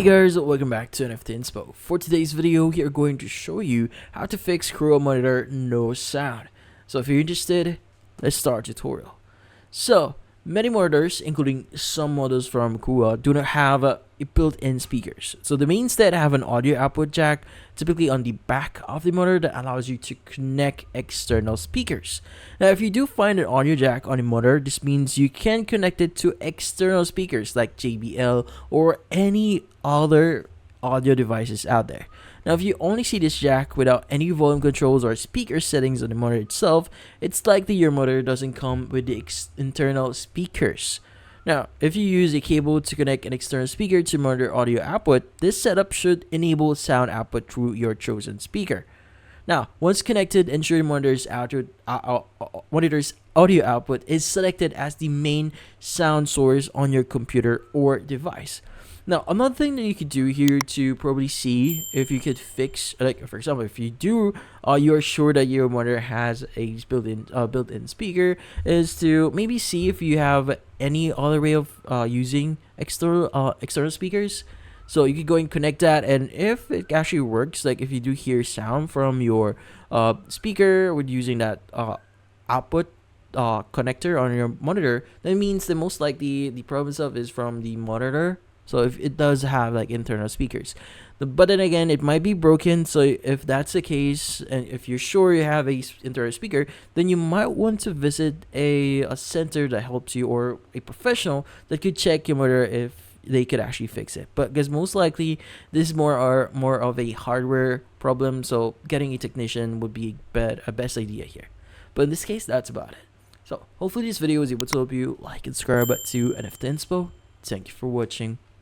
Hey guys, welcome back to NFT Inspo. For today's video, we are going to show you how to fix Crua monitor no sound. So if you're interested, let's start the tutorial. So many monitors, including some models from Crua, do not have built-in speakers. So the mains that have an audio output jack, typically on the back of the monitor, that allows you to connect external speakers. Now, if you do find an audio jack on a monitor, this means you can connect it to external speakers like JBL or any other audio devices out there. Now, if you only see this jack without any volume controls or speaker settings on the monitor itself, it's likely your monitor doesn't come with the internal speakers. Now, if you use a cable to connect an external speaker to monitor audio output, this setup should enable sound output through your chosen speaker. Now, once connected, ensure the monitor's audio output is selected as the main sound source on your computer or device. Now, another thing that you could do here to probably see if you could fix, like for example, if you do, you're sure that your monitor has a built-in speaker, is to maybe see if you have any other way of using external speakers. So you could go and connect that, and if it actually works, like if you do hear sound from your speaker with using that output connector on your monitor, that means that most likely the problem itself is from the monitor. So if it does have like internal speakers, but then again, it might be broken. So if that's the case, and if you're sure you have a internal speaker, then you might want to visit a center that helps you, or a professional that could check your monitor if they could actually fix it. But because most likely this is more of a hardware problem, so getting a technician would be a best idea here. But in this case, that's about it. So hopefully this video was able to help you. Like and subscribe to NFT Inspo. Thank you for watching.